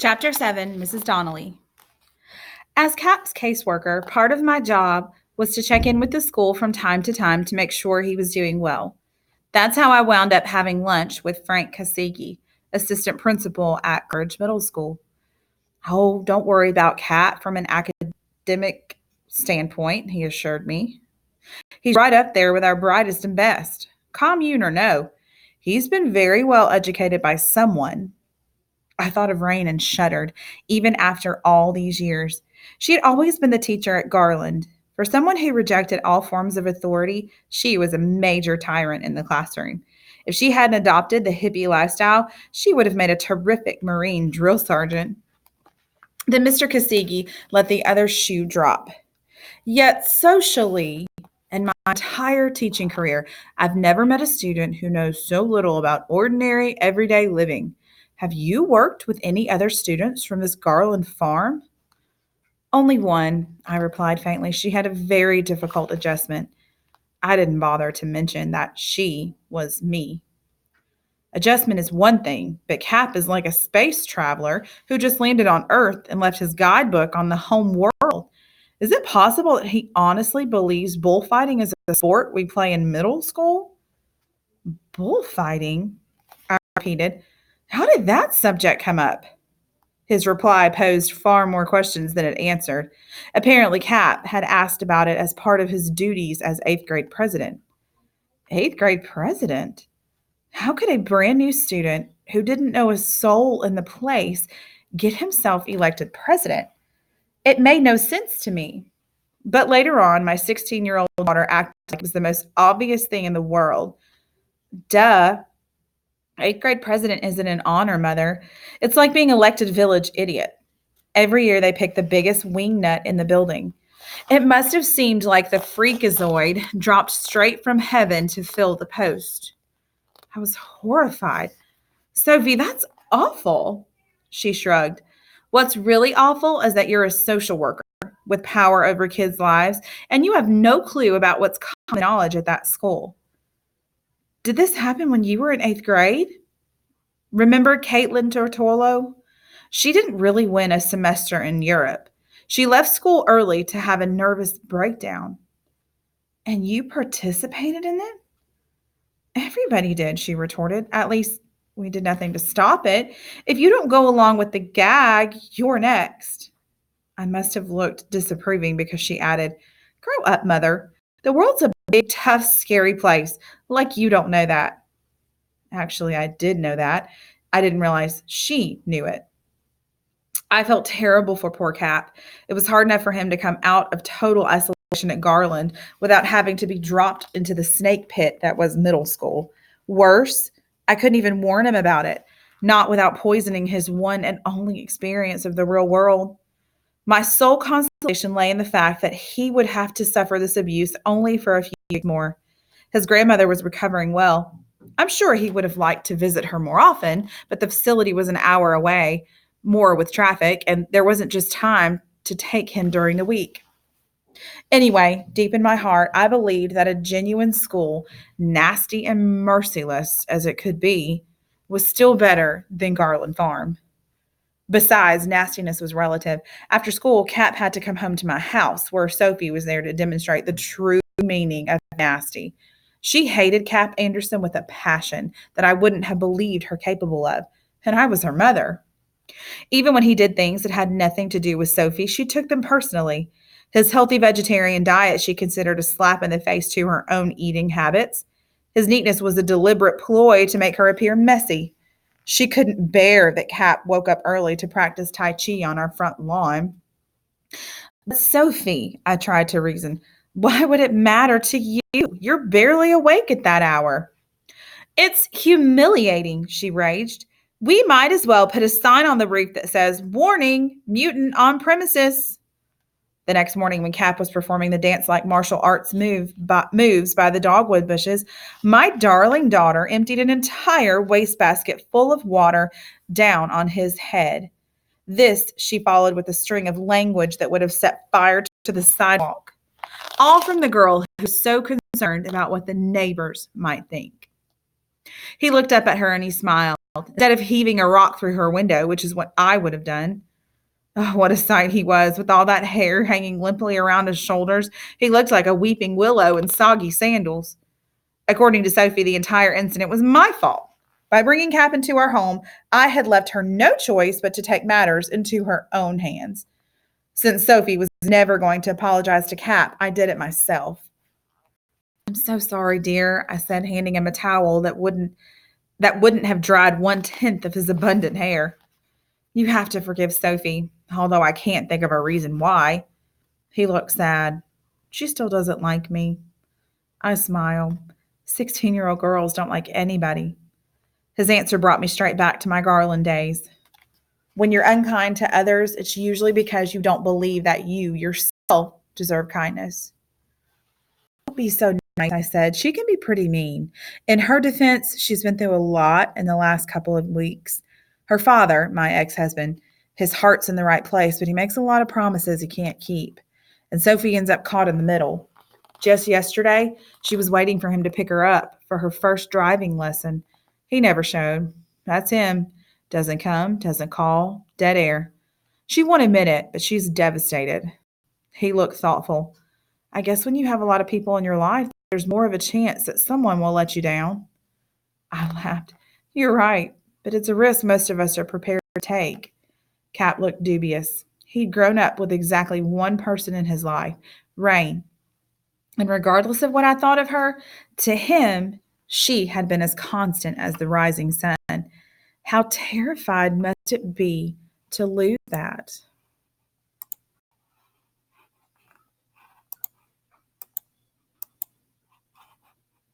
Chapter 7, Mrs. Donnelly. As CAP's caseworker, part of my job was to check in with the school from time to time to make sure he was doing well. That's how I wound up having lunch with Frank Kasigi, assistant principal at Courage Middle School. Oh, don't worry about Cap from an academic standpoint, he assured me. He's right up there with our brightest and best. Commune or no, he's been very well educated by someone. I thought of Rain and shuddered, even after all these years. She had always been the teacher at Garland. For someone who rejected all forms of authority, she was a major tyrant in the classroom. If she hadn't adopted the hippie lifestyle, she would have made a terrific Marine drill sergeant. Then Mr. Kasigi let the other shoe drop. Yet socially, in my entire teaching career, I've never met a student who knows so little about ordinary, everyday living. Have you worked with any other students from this Garland farm? Only one, I replied faintly. She had a very difficult adjustment. I didn't bother to mention that she was me. Adjustment is one thing, but Cap is like a space traveler who just landed on Earth and left his guidebook on the home world. Is it possible that he honestly believes bullfighting is a sport we play in middle school? Bullfighting? I repeated. How did that subject come up? His reply posed far more questions than it answered. Apparently, Cap had asked about it as part of his duties as eighth grade president. Eighth grade president? How could a brand new student who didn't know a soul in the place get himself elected president? It made no sense to me. But later on, my 16-year-old daughter acted like it was the most obvious thing in the world. Duh. Eighth grade president isn't an honor, Mother. It's like being elected village idiot. Every year they pick the biggest wingnut in the building. It must have seemed like the freakazoid dropped straight from heaven to fill the post. I was horrified. Sophie, that's awful. She shrugged. What's really awful is that you're a social worker with power over kids' lives, and you have no clue about what's common knowledge at that school. Did this happen when you were in eighth grade? Remember Caitlin Tortolo? She didn't really win a semester in Europe. She left school early to have a nervous breakdown. And you participated in it? Everybody did, she retorted. At least we did nothing to stop it. If you don't go along with the gag, you're next. I must have looked disapproving because she added, Grow up, Mother. The world's a big, tough, scary place. Like you don't know that. Actually, I did know that. I didn't realize she knew it. I felt terrible for poor Cap. It was hard enough for him to come out of total isolation at Garland without having to be dropped into the snake pit that was middle school. Worse, I couldn't even warn him about it, not without poisoning his one and only experience of the real world. My sole consolation lay in the fact that he would have to suffer this abuse only for a few years more. His grandmother was recovering well. I'm sure he would have liked to visit her more often, but the facility was an hour away, more with traffic, and there wasn't just time to take him during the week. Anyway, deep in my heart, I believed that a genuine school, nasty and merciless as it could be, was still better than Garland Farm. Besides, nastiness was relative. After school, Cap had to come home to my house, where Sophie was there to demonstrate the true meaning of nasty. She hated Cap Anderson with a passion that I wouldn't have believed her capable of, and I was her mother. Even when he did things that had nothing to do with Sophie, she took them personally. His healthy vegetarian diet she considered a slap in the face to her own eating habits. His neatness was a deliberate ploy to make her appear messy. She couldn't bear that Cap woke up early to practice Tai Chi on our front lawn. But Sophie, I tried to reason, why would it matter to you? You're barely awake at that hour. It's humiliating, she raged. We might as well put a sign on the roof that says, Warning, mutant on premises. The next morning, when Cap was performing the dance-like martial arts moves by the dogwood bushes, my darling daughter emptied an entire wastebasket full of water down on his head. This she followed with a string of language that would have set fire to the sidewalk, all from the girl who was so concerned about what the neighbors might think. He looked up at her and he smiled. instead of heaving a rock through her window, which is what I would have done. Oh, what a sight he was, with all that hair hanging limply around his shoulders. He looked like a weeping willow in soggy sandals. According to Sophie, the entire incident was my fault. By bringing Cap into our home, I had left her no choice but to take matters into her own hands. Since Sophie was never going to apologize to Cap, I did it myself. I'm so sorry, dear, I said, handing him a towel that wouldn't have dried 1/10 of his abundant hair. You have to forgive Sophie, although I can't think of a reason why. He looked sad. She still doesn't like me. I smile. 16-year-old girls don't like anybody. His answer brought me straight back to my Garland days. When you're unkind to others, it's usually because you don't believe that you yourself deserve kindness. Don't be so nice, I said. She can be pretty mean. In her defense, she's been through a lot in the last couple of weeks. Her father, my ex-husband, his heart's in the right place, but he makes a lot of promises he can't keep. And Sophie ends up caught in the middle. Just yesterday, she was waiting for him to pick her up for her first driving lesson. He never showed. That's him. Doesn't come, doesn't call, dead air. She won't admit it, but she's devastated. He looked thoughtful. I guess when you have a lot of people in your life, there's more of a chance that someone will let you down. I laughed. You're right, but it's a risk most of us are prepared to take. Cap looked dubious. He'd grown up with exactly one person in his life, Rain. And regardless of what I thought of her, to him, she had been as constant as the rising sun. How terrified must it be to lose that?